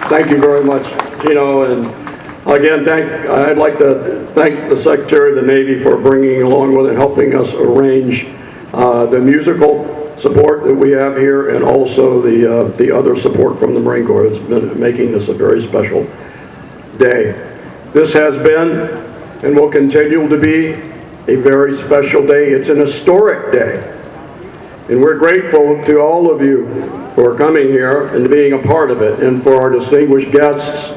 Thank you very much, Tino. And again, I'd like to thank the Secretary of the Navy for bringing along with and helping us arrange the musical support that we have here, and also the other support from the Marine Corps. It's been making this a very special day. This has been and will continue to be a very special day. It's an historic day. And we're grateful to all of you for coming here and being a part of it, and for our distinguished guests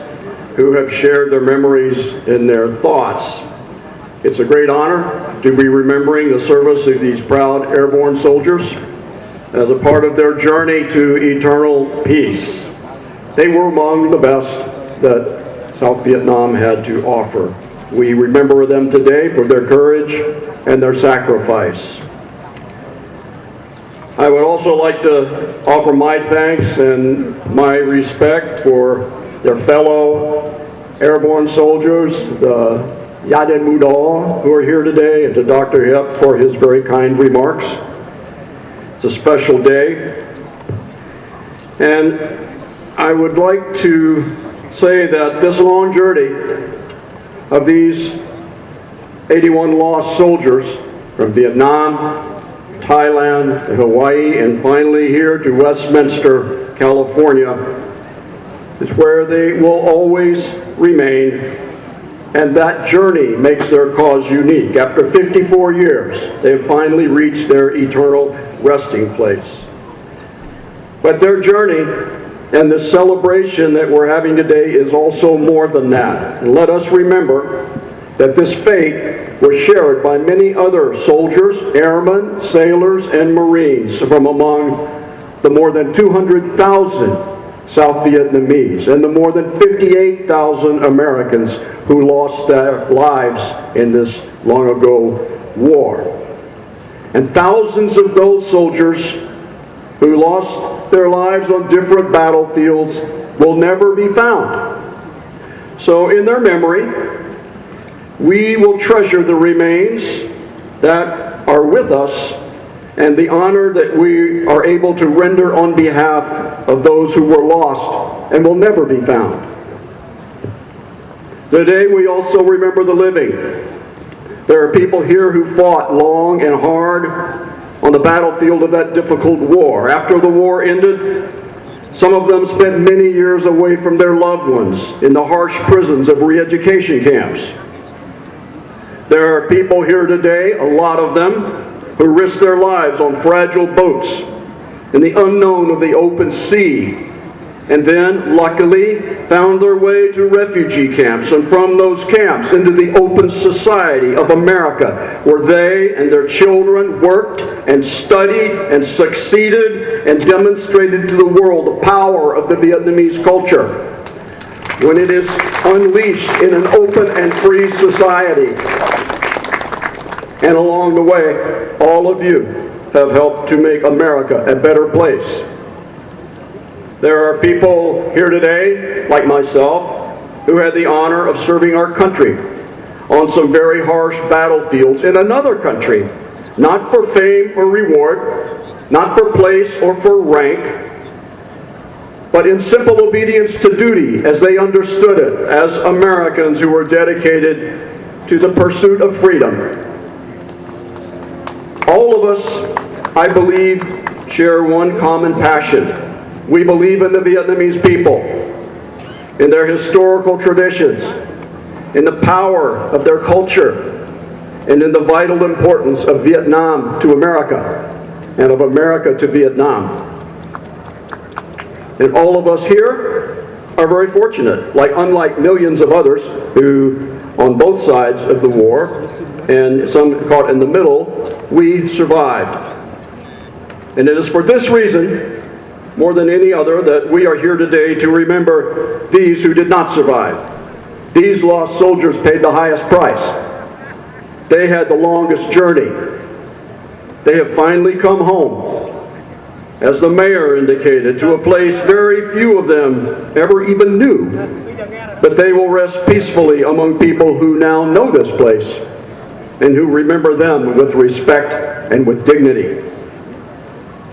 who have shared their memories and their thoughts. It's a great honor to be remembering the service of these proud airborne soldiers as a part of their journey to eternal peace. They were among the best that South Vietnam had to offer. We remember them today for their courage and their sacrifice. I would also like to offer my thanks and my respect for their fellow airborne soldiers, the Gia Đình Mũ Đỏ, who are here today, and to Dr. Hipp for his very kind remarks. It's a special day. And I would like to say that this long journey of these 81 lost soldiers from Vietnam, Thailand, to Hawaii, and finally here to Westminster, California, is where they will always remain, and that journey makes their cause unique. After 54 years, they have finally reached their eternal resting place. But their journey and the celebration that we're having today is also more than that. And let us remember that this fate was shared by many other soldiers, airmen, sailors, and Marines from among the more than 200,000 South Vietnamese and the more than 58,000 Americans who lost their lives in this long ago war. And thousands of those soldiers who lost their lives on different battlefields will never be found. So in their memory, we will treasure the remains that are with us and the honor that we are able to render on behalf of those who were lost and will never be found. Today we also remember the living. There are people here who fought long and hard on the battlefield of that difficult war. After the war ended, some of them spent many years away from their loved ones in the harsh prisons of re-education camps. There are people here today, a lot of them, who risked their lives on fragile boats in the unknown of the open sea, and then, luckily, found their way to refugee camps, and from those camps into the open society of America, where they and their children worked and studied and succeeded and demonstrated to the world the power of the Vietnamese culture when it is unleashed in an open and free society. And along the way, all of you have helped to make America a better place. There are people here today, like myself, who had the honor of serving our country on some very harsh battlefields in another country, not for fame or reward, not for place or for rank, but in simple obedience to duty as they understood it, as Americans who were dedicated to the pursuit of freedom. All of us, I believe, share one common passion. We believe in the Vietnamese people, in their historical traditions, in the power of their culture, and in the vital importance of Vietnam to America, and of America to Vietnam. And all of us here are very fortunate, unlike millions of others who, on both sides of the war, and some caught in the middle, we survived. And it is for this reason, more than any other, that we are here today to remember these who did not survive. These lost soldiers paid the highest price. They had the longest journey. They have finally come home, as the mayor indicated, to a place very few of them ever even knew. But they will rest peacefully among people who now know this place and who remember them with respect and with dignity.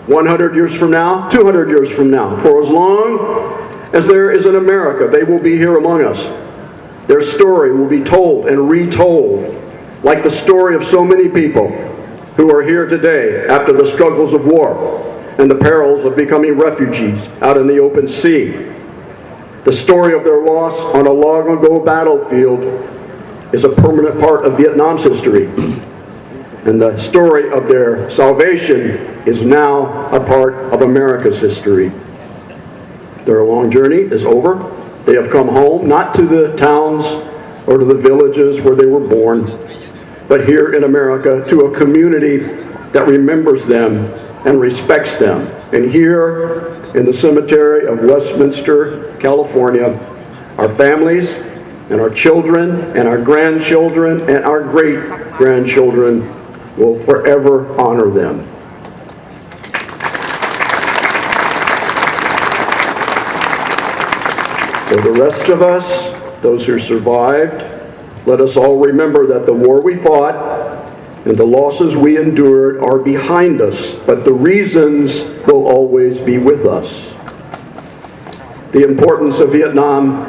100 years from now, 200 years from now, for as long As there is in America, they will be here among us. Their story will be told and retold, like the story of so many people who are here today after the struggles of war and the perils of becoming refugees out in the open sea. The story of their loss on a long-ago battlefield is a permanent part of Vietnam's history. And the story of their salvation is now a part of America's history. Their long journey is over. They have come home, not to the towns or to the villages where they were born, but here in America to a community that remembers them and respects them. And here in the cemetery of Westminster, California, our families and our children and our grandchildren and our great-grandchildren will forever honor them. For the rest of us, those who survived, let us all remember that the war we fought and the losses we endured are behind us, but the reasons will always be with us. The importance of Vietnam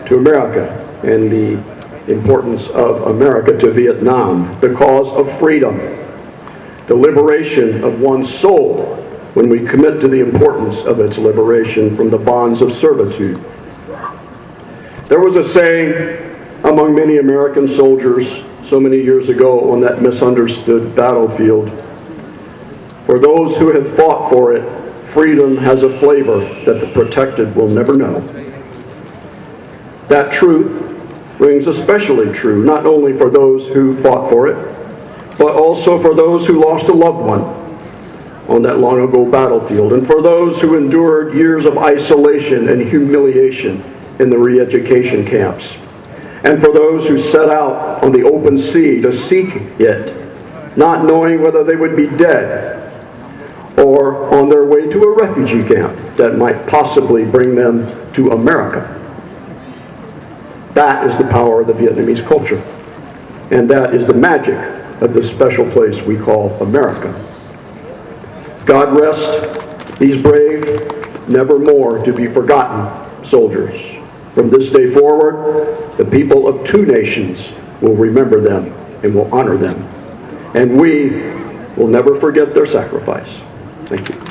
to America and the importance of America to Vietnam, the cause of freedom, the liberation of one's soul when we commit to the importance of its liberation from the bonds of servitude. There was a saying among many American soldiers so many years ago on that misunderstood battlefield: for those who have fought for it, freedom has a flavor that the protected will never know. That truth rings especially true, not only for those who fought for it, but also for those who lost a loved one on that long ago battlefield, and for those who endured years of isolation and humiliation in the re-education camps, and for those who set out on the open sea to seek it, not knowing whether they would be dead or on their way to a refugee camp that might possibly bring them to America. That is the power of the Vietnamese culture, and that is the magic of this special place we call America. God rest these brave, never more to be forgotten soldiers. From this day forward, the people of two nations will remember them and will honor them. And we will never forget their sacrifice. Thank you.